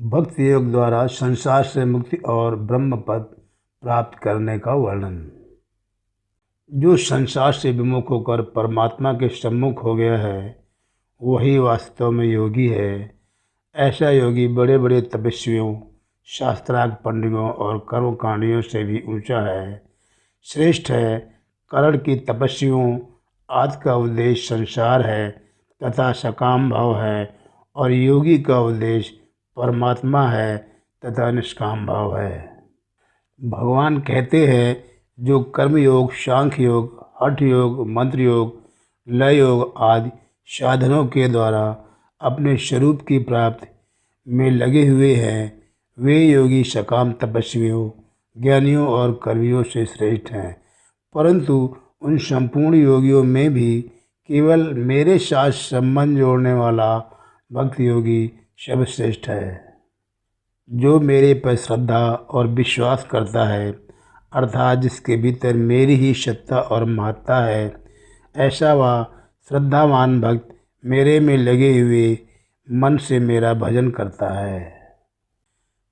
भक्ति योग द्वारा संसार से मुक्ति और ब्रह्म पद प्राप्त करने का वर्णन। जो संसार से विमुख होकर परमात्मा के सम्मुख हो गया है वही वास्तव में योगी है। ऐसा योगी बड़े बड़े तपस्वियों, शास्त्रार्थ पंडितों और कर्मकांडियों से भी ऊंचा है, श्रेष्ठ है। करण की तपस्वियों आदि का उद्देश्य संसार है तथा सकाम भाव है, और योगी का उद्देश्य परमात्मा है तथा निष्काम भाव है। भगवान कहते हैं, जो कर्म योग, सांख्य योग, हठ योग, मंत्र योग, लय योग आदि साधनों के द्वारा अपने स्वरूप की प्राप्ति में लगे हुए हैं, वे योगी सकाम तपस्वियों, ज्ञानियों और कर्मियों से श्रेष्ठ हैं। परंतु उन संपूर्ण योगियों में भी केवल मेरे साथ संबंध जोड़ने वाला भक्ति योगी सर्वश्रेष्ठ है। जो मेरे पर श्रद्धा और विश्वास करता है, अर्थात जिसके भीतर मेरी ही सत्ता और महत्ता है, ऐसा वह श्रद्धावान भक्त मेरे में लगे हुए मन से मेरा भजन करता है।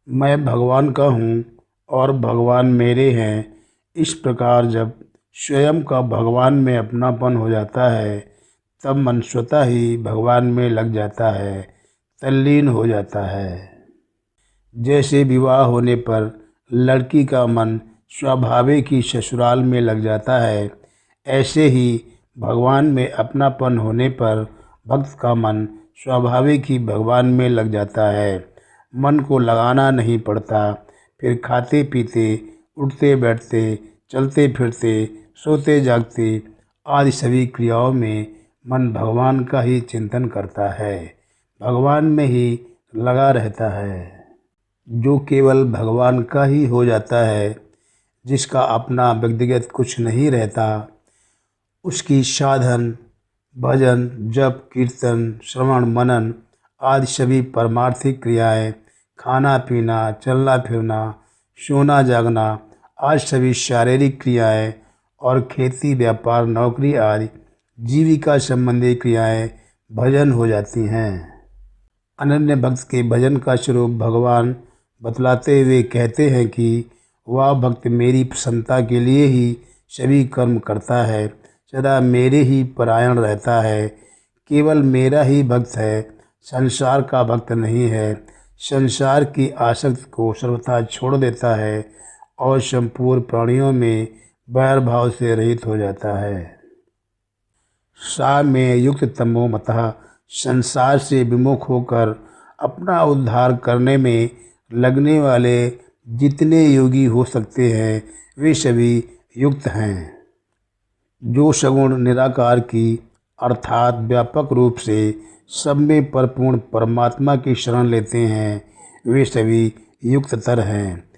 मैं भगवान का हूँ और भगवान मेरे हैं। इस प्रकार जब स्वयं का भगवान में अपनापन हो जाता है, तब मन स्वतः ही भगवान में लग जाता है, तल्लीन हो जाता है। जैसे विवाह होने पर लड़की का मन स्वाभाविक ही ससुराल में लग जाता है, ऐसे ही भगवान में अपनापन होने पर भक्त का मन स्वाभाविक ही भगवान में लग जाता है। मन को लगाना नहीं पड़ता। फिर खाते पीते, उठते बैठते, चलते फिरते, सोते जागते आदि सभी क्रियाओं में मन भगवान का ही चिंतन करता है, भगवान में ही लगा रहता है। जो केवल भगवान का ही हो जाता है, जिसका अपना व्यक्तिगत कुछ नहीं रहता, उसकी साधन, भजन, जप, कीर्तन, श्रवण, मनन आदि सभी परमार्थिक क्रियाएं, खाना पीना, चलना फिरना, सोना जागना आदि सभी शारीरिक क्रियाएं और खेती, व्यापार, नौकरी आदि जीविका संबंधी क्रियाएं भजन हो जाती हैं। अनन्य भक्त के भजन का स्वरूप भगवान बतलाते हुए कहते हैं कि वह भक्त मेरी प्रसन्नता के लिए ही सभी कर्म करता है, सदा मेरे ही परायण रहता है, केवल मेरा ही भक्त है, संसार का भक्त नहीं है। संसार की आसक्ति को सर्वथा छोड़ देता है और संपूर्ण प्राणियों में वैर भाव से रहित हो जाता है। सा में युक्त तमो मतः संसार से विमुख होकर अपना उद्धार करने में लगने वाले जितने योगी हो सकते हैं, वे सभी युक्त हैं। जो सगुण निराकार की अर्थात व्यापक रूप से सब में परिपूर्ण परमात्मा की शरण लेते हैं, वे सभी युक्ततर हैं।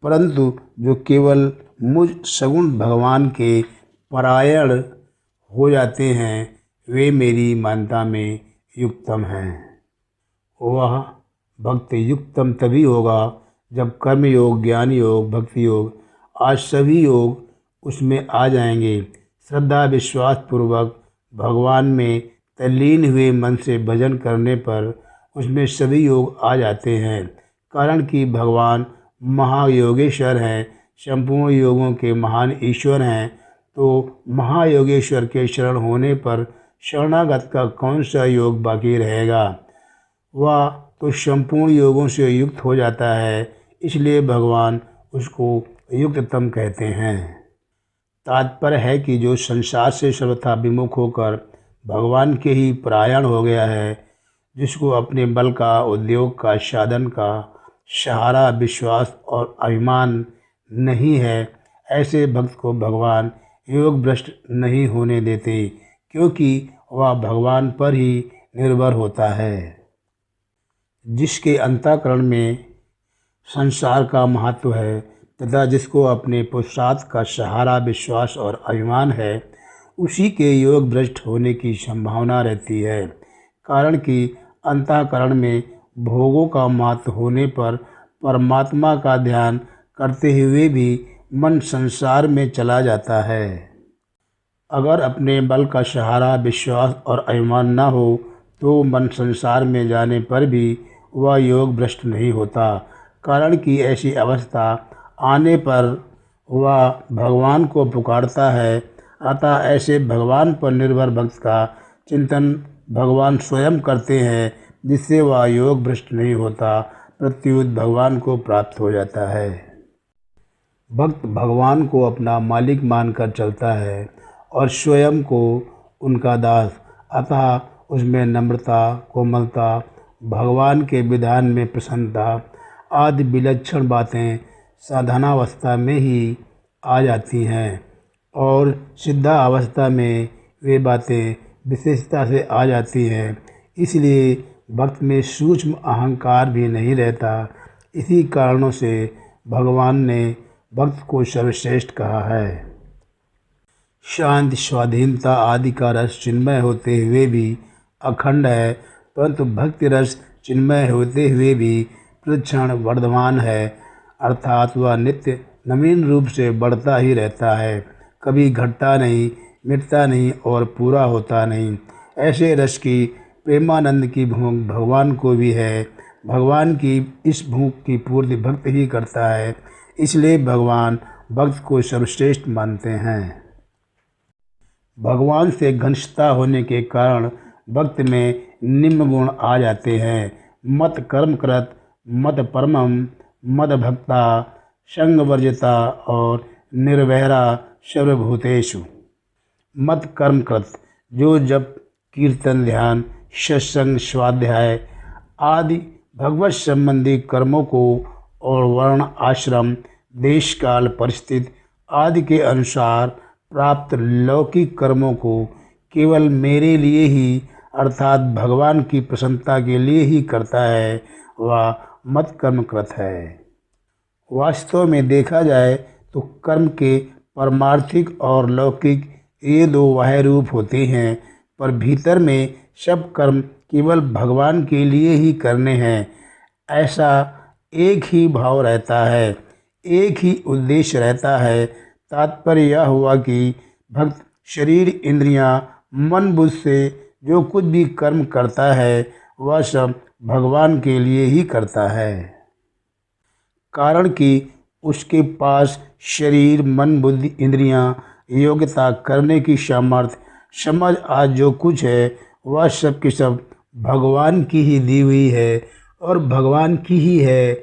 परंतु जो केवल मुझ सगुण भगवान के परायण हो जाते हैं, वे मेरी मान्यता में युक्तम हैं। वह भक्त युक्तम तभी होगा जब कर्म योग, ज्ञान योग, भक्ति योग आज सभी योग उसमें आ जाएंगे। श्रद्धा विश्वास पूर्वक भगवान में तल्लीन हुए मन से भजन करने पर उसमें सभी योग आ जाते हैं। कारण कि भगवान महायोगेश्वर हैं, संपूर्ण योगों के महान ईश्वर हैं, तो महायोगेश्वर के शरण होने पर शरणागत का कौन सा योग बाकी रहेगा। वह तो संपूर्ण योगों से युक्त हो जाता है, इसलिए भगवान उसको युक्ततम कहते हैं। तात्पर्य है कि जो संसार से सर्वथा विमुख होकर भगवान के ही परायण हो गया है, जिसको अपने बल का, उद्योग का, साधन का सहारा, विश्वास और अभिमान नहीं है, ऐसे भक्त को भगवान योग भ्रष्ट नहीं होने देते, क्योंकि वह भगवान पर ही निर्भर होता है। जिसके अंतःकरण में संसार का महत्व है तथा जिसको अपने पुरुषार्थ का सहारा, विश्वास और अभिमान है, उसी के योग भ्रष्ट होने की संभावना रहती है। कारण कि अंतःकरण में भोगों का महत्व होने पर परमात्मा का ध्यान करते हुए भी मन संसार में चला जाता है। अगर अपने बल का सहारा, विश्वास और अभिमान न हो तो मन संसार में जाने पर भी वह योग भ्रष्ट नहीं होता। कारण कि ऐसी अवस्था आने पर वह भगवान को पुकारता है। अतः ऐसे भगवान पर निर्भर भक्त का चिंतन भगवान स्वयं करते हैं, जिससे वह योग भ्रष्ट नहीं होता, प्रत्युत भगवान को प्राप्त हो जाता है। भक्त भगवान को अपना मालिक मानकर चलता है और स्वयं को उनका दास। अतः उसमें नम्रता, कोमलता, भगवान के विधान में प्रसन्नता आदि विलक्षण बातें साधनावस्था में ही आ जाती हैं और सिद्धावस्था में वे बातें विशेषता से आ जाती हैं। इसलिए भक्त में सूक्ष्म अहंकार भी नहीं रहता। इसी कारणों से भगवान ने भक्त को सर्वश्रेष्ठ कहा है। शांति, स्वाधीनता आदि का रस चिन्मय होते हुए भी अखंड है, परंतु भक्ति रस चिन्मय होते हुए भी प्रतिक्षण वर्धमान है, अर्थात वह नित्य नवीन रूप से बढ़ता ही रहता है, कभी घटता नहीं, मिटता नहीं और पूरा होता नहीं। ऐसे रस की प्रेमानंद की भूख भगवान को भी है। भगवान की इस भूख की पूर्ति भक्त ही करता है, इसलिए भगवान भक्त को सर्वश्रेष्ठ मानते हैं। भगवान से घनिष्ठता होने के कारण भक्त में निम्न गुण आ जाते हैं। मत कर्मकृत, मत परमम, मद भक्ता, संगवर्जिता और निर्वैरा सर्वभूतेषु। मत कर्मकृत, जो जप, कीर्तन, ध्यान, सत्संग, स्वाध्याय आदि भगवत संबंधी कर्मों को और वर्ण, आश्रम, देश, काल, परिस्थिति आदि के अनुसार प्राप्त लौकिक कर्मों को केवल मेरे लिए ही अर्थात भगवान की प्रसन्नता के लिए ही करता है, वह मत कर्मकृत है। वास्तव में देखा जाए तो कर्म के परमार्थिक और लौकिक ये दो बाह्य रूप होते हैं, पर भीतर में सब कर्म केवल भगवान के लिए ही करने हैं, ऐसा एक ही भाव रहता है, एक ही उद्देश्य रहता है। तात्पर्य यह हुआ कि भक्त शरीर, इंद्रियां, मन, बुद्धि से जो कुछ भी कर्म करता है वह सब भगवान के लिए ही करता है। कारण कि उसके पास शरीर, मन, बुद्धि, इंद्रियां, योग्यता, करने की सामर्थ्य, समझ आज जो कुछ है वह सब की सब भगवान की ही दी हुई है और भगवान की ही है,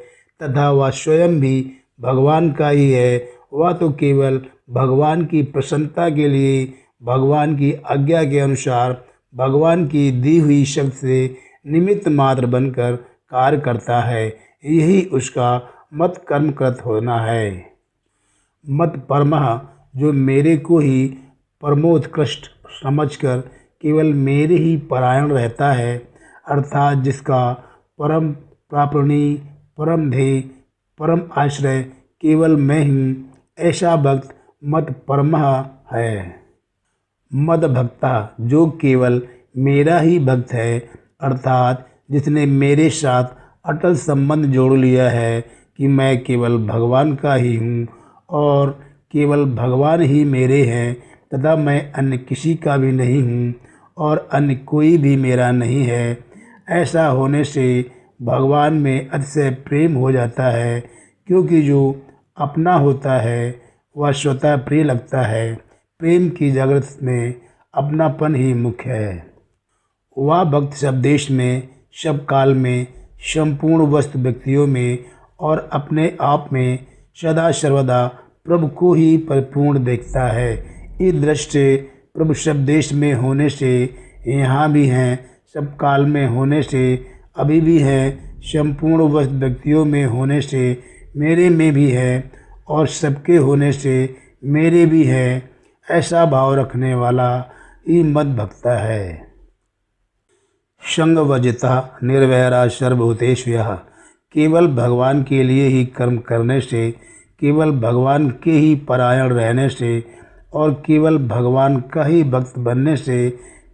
तथा वह स्वयं भी भगवान का ही है। वह तो केवल भगवान की प्रसन्नता के लिए भगवान की आज्ञा के अनुसार भगवान की दी हुई शक्ति से निमित्त मात्र बनकर कार्य करता है। यही उसका मत कर्मकृत होना है। मत परमः, जो मेरे को ही परमोत्कृष्ट समझकर केवल मेरे ही परायण रहता है, अर्थात जिसका परम प्रापणी, परम ध्येय, परम आश्रय केवल मैं हूँ, ऐसा भक्त मत परमः है। मद भक्ता, जो केवल मेरा ही भक्त है, अर्थात जिसने मेरे साथ अटल संबंध जोड़ लिया है कि मैं केवल भगवान का ही हूँ और केवल भगवान ही मेरे हैं तथा मैं अन्य किसी का भी नहीं हूँ और अन्य कोई भी मेरा नहीं है। ऐसा होने से भगवान में अतिशय प्रेम हो जाता है, क्योंकि जो अपना होता है वह स्वतः प्रिय लगता है। प्रेम की जागृत में अपनापन ही मुख्य है। वह भक्त सब देश में, सब काल में, संपूर्ण वस्तु व्यक्तियों में और अपने आप में सदा सर्वदा प्रभु को ही परिपूर्ण देखता है। इस दृष्टि से प्रभु सब देश में होने से यहाँ भी हैं, सब काल में होने से अभी भी हैं, संपूर्ण वस्तु व्यक्तियों में होने से मेरे में भी है और सबके होने से मेरे भी है, ऐसा भाव रखने वाला ही मद भक्ता है। संगवर्जिता निर्वैरा सर्वभूतेषु, यह केवल भगवान के लिए ही कर्म करने से, केवल भगवान के ही परायण रहने से और केवल भगवान का ही भक्त बनने से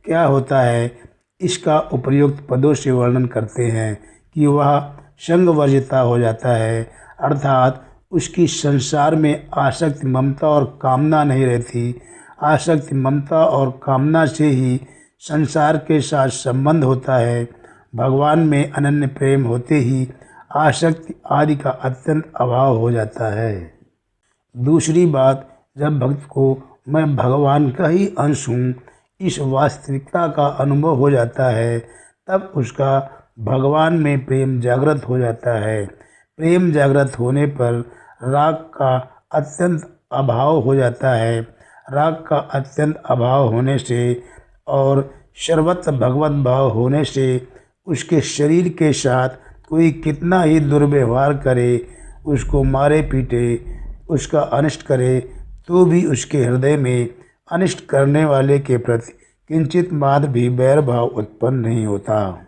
क्या होता है, इसका उपयुक्त पदों से वर्णन करते हैं कि वह संगवर्जिता हो जाता है, अर्थात उसकी संसार में आसक्ति, ममता और कामना नहीं रहती। आसक्ति, ममता और कामना से ही संसार के साथ संबंध होता है। भगवान में अनन्य प्रेम होते ही आसक्ति आदि का अत्यंत अभाव हो जाता है। दूसरी बात, जब भक्त को मैं भगवान का ही अंश हूँ इस वास्तविकता का अनुभव हो जाता है, तब उसका भगवान में प्रेम जागृत हो जाता है। प्रेम जागृत होने पर राग का अत्यंत अभाव हो जाता है। राग का अत्यंत अभाव होने से और सर्वत्र भगवत भाव होने से उसके शरीर के साथ कोई कितना ही दुर्व्यवहार करे, उसको मारे पीटे, उसका अनिष्ट करे, तो भी उसके हृदय में अनिष्ट करने वाले के प्रति किंचित मात्र भी बैर भाव उत्पन्न नहीं होता।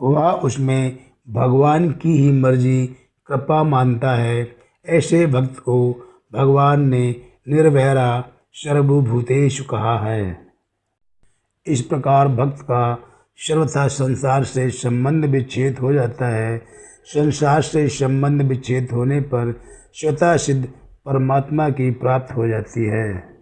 वह उसमें भगवान की ही मर्जी कृपा मानता है। ऐसे भक्त को भगवान ने निर्वैरा सर्वभूतेषु कहा है। इस प्रकार भक्त का सर्वथा संसार से संबंध विच्छेद हो जाता है। संसार से संबंध विच्छेद होने पर स्वतः सिद्ध परमात्मा की प्राप्ति हो जाती है।